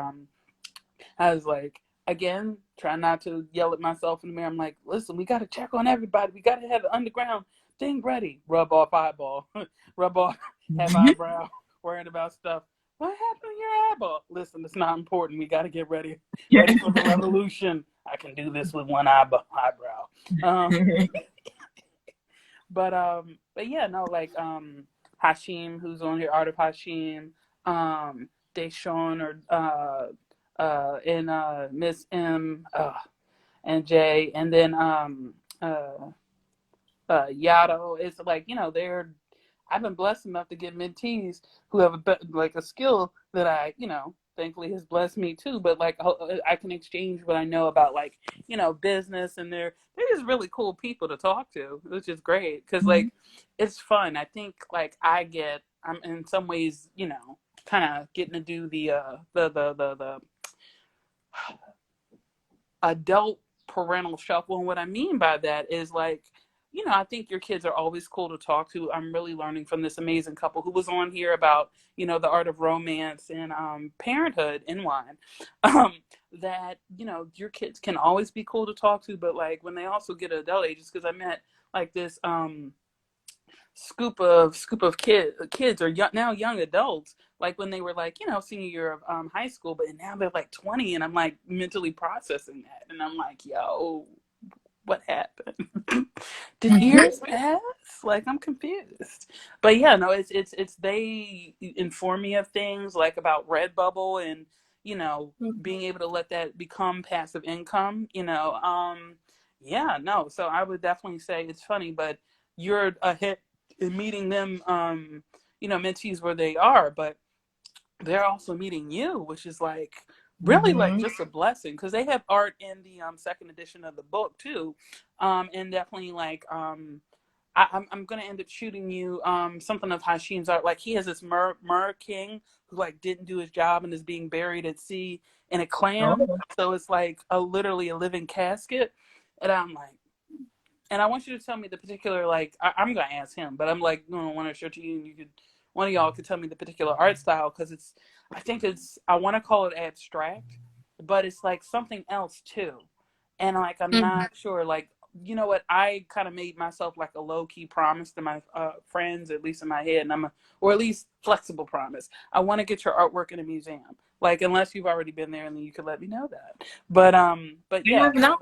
A: I was like, again, try not to yell at myself in the mirror. I'm like, listen, we got to check on everybody. We got to have the underground thing ready. Rub off eyeball. Rub off, have eyebrow, worrying about stuff. What happened to your eyeball? Listen, it's not important. We got to get ready. Ready for the revolution. I can do this with one eyebrow. But yeah, no, like, Hashim, who's on here, Art of Hashim, Deshawn, or and Miss M, and Jay, and then Yato. It's like, they're, I've been blessed enough to get mentees who have like a skill that I, thankfully has blessed me too. But like, I can exchange what I know about, like, business, and they're just really cool people to talk to, which is great because, like, it's fun. I think, like, I'm in some ways, kind of getting to do the adult parental shuffle. And what I mean by that is, like, I think your kids are always cool to talk to. I'm really learning from this amazing couple who was on here about, the art of romance and parenthood in wine. Um, that, your kids can always be cool to talk to, but like when they also get adult ages, because I met like this scoop of kids or now young adults, like when they were like, senior year of high school, but now they're like 20, and I'm like mentally processing that, and I'm like, yo, what happened? Did years pass? Like, I'm confused. But yeah, no, it's they inform me of things like about Redbubble, and being able to let that become passive income. Yeah, no. So I would definitely say it's funny, but you're ahead in meeting them, mentees where they are, but they're also meeting you, which is like really like just a blessing, because they have art in the second edition of the book too, and definitely like I'm gonna end up shooting you something of Hashim's art. Like, he has this mer king who like didn't do his job and is being buried at sea in a clam,
B: Oh.
A: so it's like literally a living casket, and I'm like, and I want you to tell me the particular, like, I'm gonna ask him, but I'm like, no, I want to show to you, and one of y'all could tell me the particular art style, because I think I want to call it abstract, but it's like something else too, and like I'm not sure, like, what, I kind of made myself like a low key promise to my friends, at least in my head, and or at least flexible promise. I want to get your artwork in a museum, like, unless you've already been there, and then you could let me know that. But
B: You
A: yeah.
B: have not.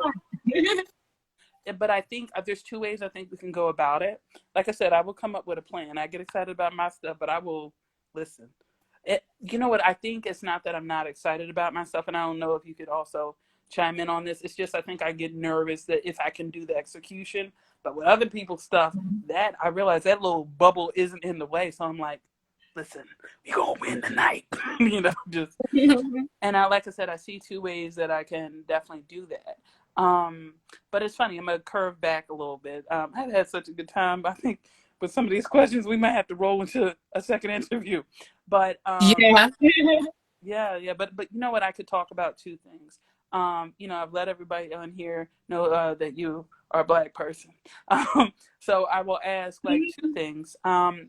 A: But I think there's two ways I think we can go about it. Like I said, I will come up with a plan. I get excited about my stuff, but I will listen. You know what? I think it's not that I'm not excited about my stuff, and I don't know if you could also chime in on this. It's just I think I get nervous that if I can do the execution, but with other people's stuff, that I realize that little bubble isn't in the way. So I'm like, listen, we gonna win tonight. Just, and like I said, I see two ways that I can definitely do that. But it's funny. I'm gonna curve back a little bit. I've had such a good time. I think with some of these questions, we might have to roll into a second interview. But
B: Yeah.
A: yeah, yeah, but you know what? I could talk about two things. I've let everybody on here know that you are a Black person. So I will ask like two things.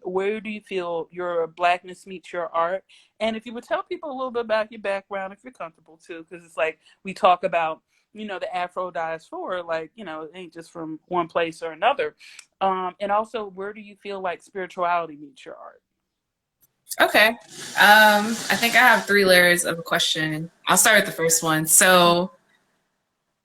A: Where do you feel your Blackness meets your art? And if you would tell people a little bit about your background, if you're comfortable too, because it's like we talk about, the Afro diaspora, like, it ain't just from one place or another. And also, where do you feel like spirituality meets your art?
B: Okay. I think I have three layers of a question. I'll start with the first one. So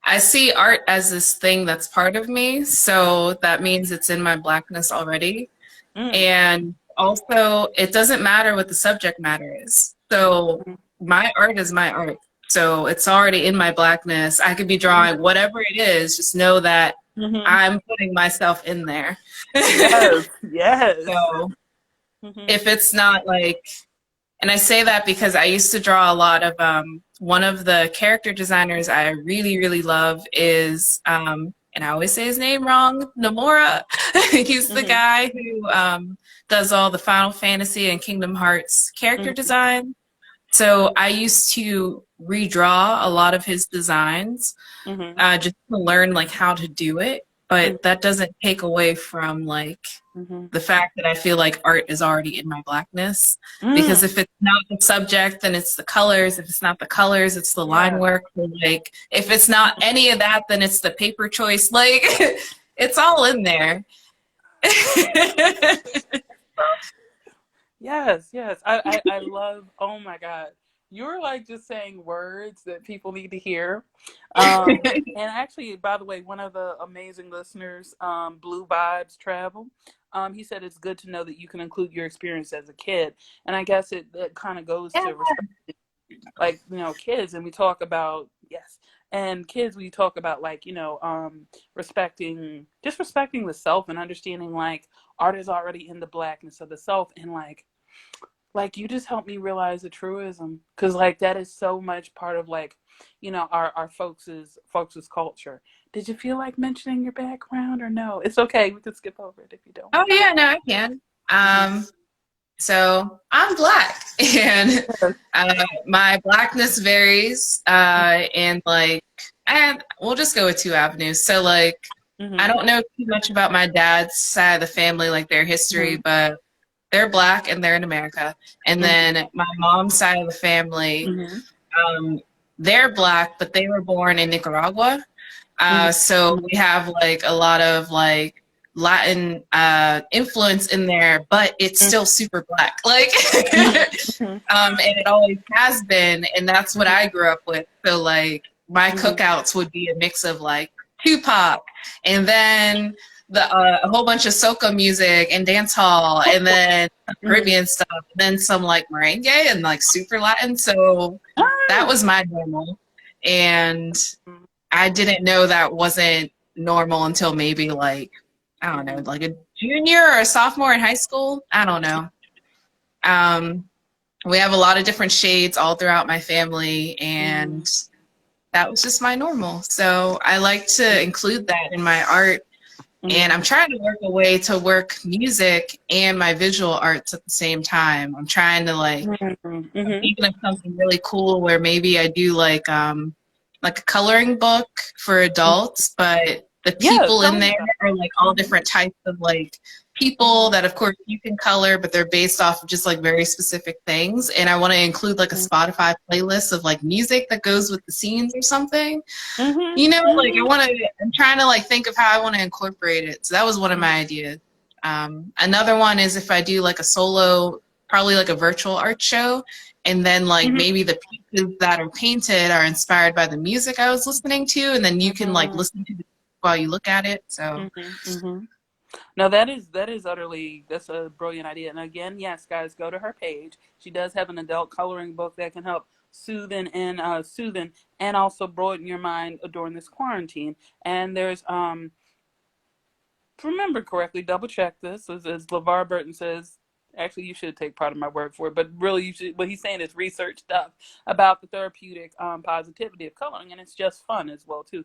B: I see art as this thing that's part of me. So that means it's in my Blackness already.
A: Mm.
B: And also, it doesn't matter what the subject matter is. So my art is my art. So it's already in my Blackness. I could be drawing whatever it is, just know that
A: Mm-hmm.
B: I'm putting myself in there.
A: Yes, yes.
B: So
A: Mm-hmm.
B: if it's not like, and I say that because I used to draw a lot of one of the character designers I really, really love is and I always say his name wrong, Nomura. He's the
A: Mm-hmm.
B: guy who does all the Final Fantasy and Kingdom Hearts character
A: Mm-hmm.
B: design. So I used to redraw a lot of his designs
A: Mm-hmm.
B: just to learn like how to do it. But that doesn't take away from like
A: Mm-hmm.
B: the fact that I feel like art is already in my Blackness. Because
A: Mm.
B: if it's not the subject, then it's the colors. If it's not the colors, it's the line
A: Yeah.
B: work. Like if it's not any of that, then it's the paper choice. Like it's all in there.
A: Yes, yes. I love, oh my God. You're like just saying words that people need to hear. And actually, by the way, one of the amazing listeners, Blue Vibes Travel, he said it's good to know that you can include your experience as a kid, and I guess it kind of goes
B: Yeah.
A: to respect, like, you know, kids, and we talk about, yes, and kids, we talk about, like, you know, respecting, just respecting the self and understanding, like, art is already in the blackness of the self, and like you just helped me realize the truism, because like that is so much part of, like, you know, our folks's culture. Did you feel like mentioning your background, or no? It's okay, we can skip over it if you don't
B: Oh
A: want
B: yeah, no, I can.
A: to.
B: So I'm black, and my blackness varies, and like, and we'll just go with two avenues. So like, I
A: Mm-hmm.
B: don't know too much about my dad's side of the family, like their history,
A: Mm-hmm.
B: but they're black and they're in America. And then my mom's side of the family,
A: Mm-hmm.
B: um, they're black, but they were born in Nicaragua.
A: Mm-hmm.
B: So we have like a lot of like Latin influence in there, but it's still super black. Like,
A: Mm-hmm.
B: and it always has been, and that's what
A: Mm-hmm.
B: I grew up with. So like my
A: Mm-hmm.
B: cookouts would be a mix of like Tupac, and then a whole bunch of soca music and dance hall, and then
A: Mm-hmm.
B: Caribbean stuff, and then some like merengue and like super Latin. So that was my normal, and I didn't know that wasn't normal until maybe like, I don't know, like a junior or a sophomore in high school. I don't know. Um, we have a lot of different shades all throughout my family,
A: Mm-hmm.
B: and that was just my normal. So I like to include that in my art, and I'm trying to work a way to work music and my visual arts at the same time. I'm trying to I'm
A: Mm-hmm.
B: thinking of something really cool where maybe I do like a coloring book for adults, but the
A: Yeah,
B: people
A: tell
B: in
A: me
B: there
A: about
B: are like all different types of like people
A: it.
B: that of course you can color, but they're based off of just like very specific things. And I want to include like a Spotify playlist of like music that goes with the scenes or something.
A: Mm-hmm.
B: You know, like
A: Mm-hmm.
B: I'm trying to like think of how I want to incorporate it. So that was one of my ideas. Another one is if I do like a solo, probably like a virtual art show, and then like
A: Mm-hmm.
B: maybe the pieces that are painted are inspired by the music I was listening to, and then you can like listen to it while you look at it. So
A: Mm-hmm. Mm-hmm. No, that is utterly, that's a brilliant idea. And again, yes, guys, go to her page. She does have an adult coloring book that can help soothing and also broaden your mind during this quarantine. And there's if I remember correctly, double check this, as LeVar Burton says. Actually, you should take part of my word for it, but really, you should. What he's saying is research stuff about the therapeutic positivity of coloring, and it's just fun as well too.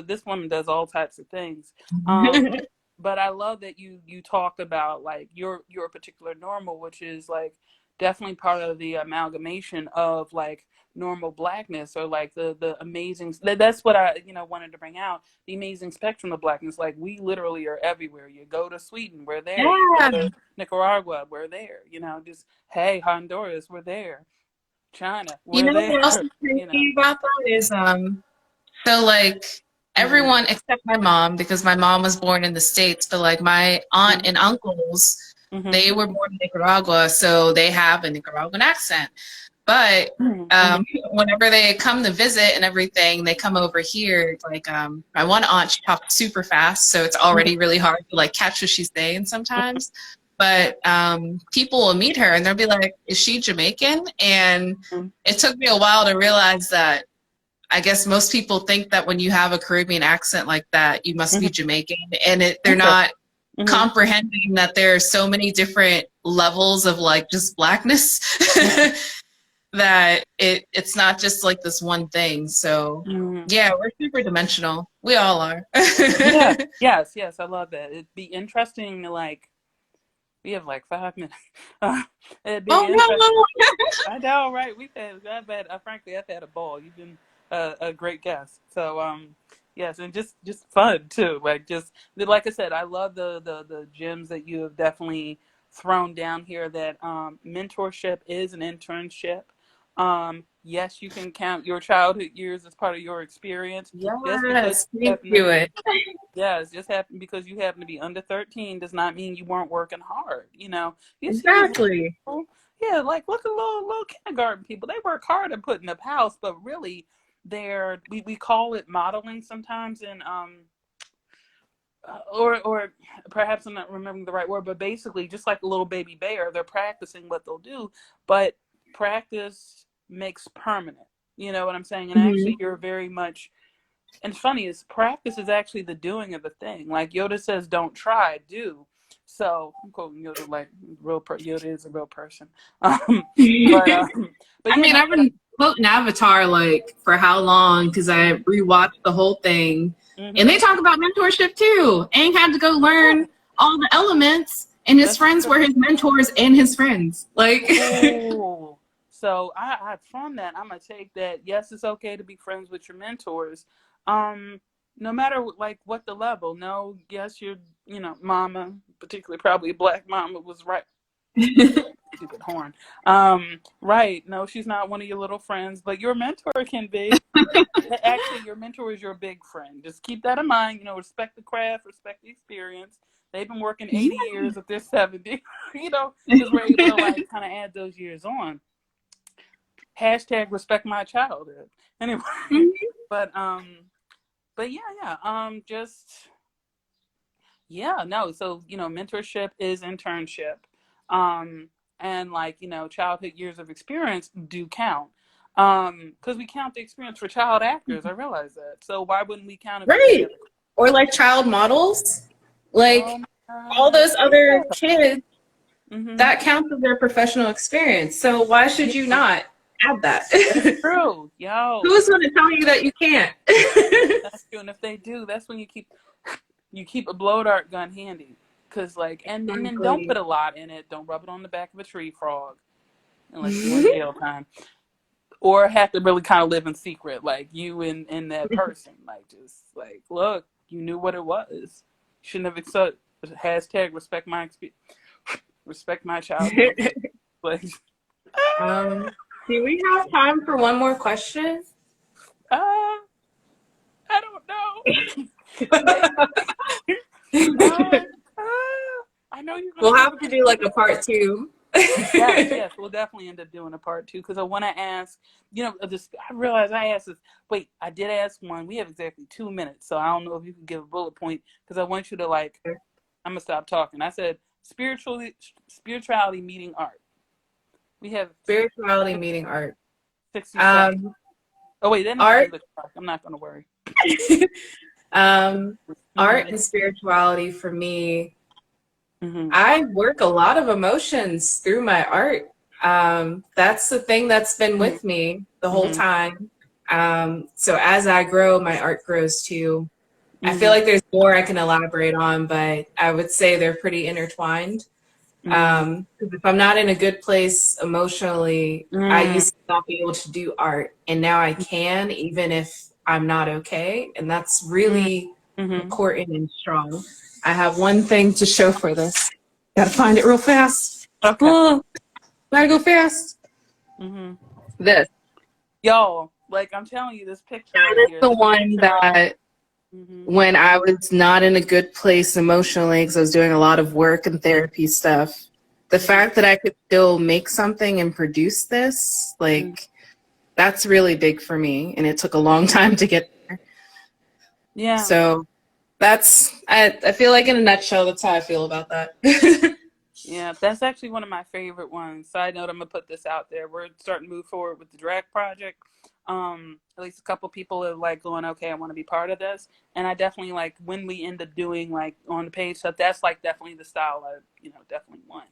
A: This woman does all types of things. Um, but I love that you talk about like your particular normal, which is like definitely part of the amalgamation of like normal blackness, or like the amazing, that's what I, you know, wanted to bring out, the amazing spectrum of blackness. Like we literally are everywhere. You go to Sweden, we're there. You go
B: yeah,
A: to Nicaragua, we're there. You know, just hey, Honduras, we're there. China,
B: you
A: we're
B: know
A: there.
B: what else is
A: You know.
B: crazy about that is so like
A: Mm-hmm.
B: everyone except my mom, because my mom was born in the States, but like my aunt and uncles,
A: Mm-hmm.
B: they were born in Nicaragua, so they have a Nicaraguan accent. But
A: Mm-hmm.
B: whenever they come to visit and everything, they come over here. Like my one aunt, she talks super fast, so it's already really hard to like catch what she's saying sometimes. But people will meet her and they'll be like, "Is she Jamaican?" And
A: Mm-hmm.
B: it took me a while to realize that I guess most people think that when you have a Caribbean accent like that, you must be
A: Mm-hmm.
B: Jamaican, and they're
A: Okay.
B: not
A: Mm-hmm.
B: comprehending that there are so many different levels of like just blackness that it's not just like this one thing. So
A: Mm-hmm.
B: yeah, we're super dimensional. We all are.
A: Yeah. Yes. Yes. I love that. It'd be interesting to like. We have like 5 minutes. Uh, it'd be
B: Oh
A: interesting.
B: no.
A: I know, right? Frankly, I've had a ball. You've been a great guest. So, yes, and just fun too. Like just like I said, I love the gems that you have definitely thrown down here. That mentorship is an internship. Yes, you can count your childhood years as part of your experience. Just because
B: Yes,
A: you
B: thank
A: happen to
B: you.
A: be
B: It.
A: Yes, just happen because you happen to be under 13 does not mean you weren't working hard. You know, you see these
B: Exactly.
A: little, yeah, like look at little kindergarten people. They work hard at putting up house, but really we call it modeling sometimes in or perhaps I'm not remembering the right word, but basically just like a little baby bear, they're practicing what they'll do, but practice makes permanent. You know what I'm saying? And
B: Mhm.
A: actually, you're very much. And it's funny is practice is actually the doing of the thing. Like Yoda says, "Don't try, do." So I'm quoting Yoda like Yoda is a real person. But but
B: I
A: you
B: mean,
A: know,
B: I've been quoting Avatar like for how long? Because I rewatched the whole thing, and
A: mm-hmm.
B: they talk about mentorship too. Aang had to go learn all the elements, and his
A: That's
B: friends were his mentors and his friends. Like,
A: cool. So I from that, I'm gonna take that. Yes, it's okay to be friends with your mentors. Um, no matter like what the level. No, yes, mama, particularly probably a black mama, was right. Stupid horn. Right. No, she's not one of your little friends, but your mentor can be. Actually, your mentor is your big friend. Just keep that in mind. Respect the craft, respect the experience. They've been working 80 years if they're 70, because we're able to like kind of add those years on. Hashtag respect my childhood. Anyway, but just yeah, no. So mentorship is internship, and like childhood years of experience do count, because we count the experience for child actors. I realize that. So why wouldn't we count it for any
B: right?
A: other?
B: Or like child models,
A: Oh
B: like
A: my
B: all
A: God.
B: those other kids.
A: Mm-hmm.
B: That counts as their professional experience. So why should you
A: Yeah,
B: not add
A: that's
B: that?
A: true. Yo,
B: Who's going to tell you that you can't?
A: that's true. And if they do, that's when you keep a blow dart gun handy. Cause like, and then don't
B: Exactly.
A: put a lot in it. Don't rub it on the back of a tree frog unless you want jail time, or have to really kind of live in secret, like you and that person. Like just like, look, you knew what it was. You shouldn't have accepted. Hashtag respect my childhood. Like,
B: Do we have time for one more question?
A: I don't know. Maybe. Uh, uh, I know you're gonna
B: We'll
A: have a
B: have to
A: good
B: do like a
A: answer.
B: part two.
A: Yes, yes, we'll definitely end up doing a part two because I want to ask. I realized I asked this. Wait, I did ask one. We have exactly 2 minutes, so I don't know if you can give a bullet point because I want you to like. I'm gonna stop talking. I said spirituality meeting art. We have
B: Spirituality meeting art.
A: 60 seconds.
B: Um,
A: Oh wait, that needs to be
B: art,
A: the clock. I'm not gonna worry.
B: um, art
A: Mm-hmm.
B: and spirituality for me.
A: Mm-hmm.
B: I work a lot of emotions through my art. That's the thing that's been with me the whole
A: Mm-hmm.
B: time. So as I grow, my art grows too. I feel
A: Mm-hmm.
B: like there's more I can elaborate on, but I would say they're pretty intertwined. 'Cause if I'm not in a good place emotionally, I
A: Mm-hmm.
B: used to not be able to do art, and now I can, even if I'm not okay. And that's really
A: Mm-hmm.
B: important and strong. I have one thing to show for this. Gotta find it real fast.
A: Okay.
B: Oh, gotta go fast.
A: Mm-hmm.
B: This.
A: Yo, like I'm telling you, this picture
B: That
A: right
B: is
A: here.
B: the
A: This
B: one
A: picture.
B: that
A: Mm-hmm.
B: when I was not in a good place emotionally, because I was doing a lot of work and therapy stuff, the
A: Mm-hmm.
B: fact that I could still make something and produce this,
A: Mm-hmm.
B: like, that's really big for me. And it took a long time to get there.
A: Yeah.
B: So I feel like in a nutshell, that's how I feel about that.
A: Yeah, that's actually one of my favorite ones. Side note, I'm gonna put this out there. We're starting to move forward with the drag project. At least a couple people are like going, okay, I want to be part of this. And I definitely like when we end up doing like on the page stuff, that's like definitely the style I, definitely want.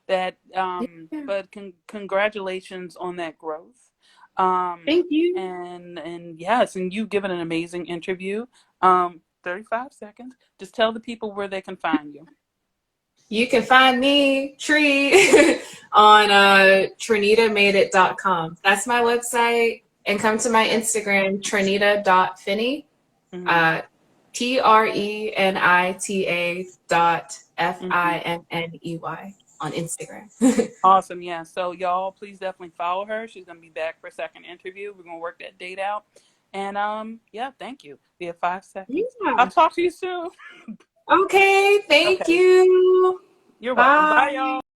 A: That
B: Yeah.
A: but congratulations on that growth.
B: Thank you.
A: And yes, and you've given an amazing interview. 35 seconds. Just tell the people where they can find you.
B: You can find me, Tree, on trinitamadeit.com. That's my website. And come to my Instagram, trenita.finney,
A: Mm-hmm.
B: TRENITA dot
A: Mm-hmm.
B: FINNEY on Instagram.
A: Awesome. Yeah. So y'all please definitely follow her. She's gonna be back for a second interview. We're gonna work that date out. And yeah, thank you. We have 5 seconds. I'll
B: Yeah.
A: talk to you soon.
B: Okay. Thank
A: Okay.
B: you.
A: You're welcome. Bye
B: Bye.
A: y'all.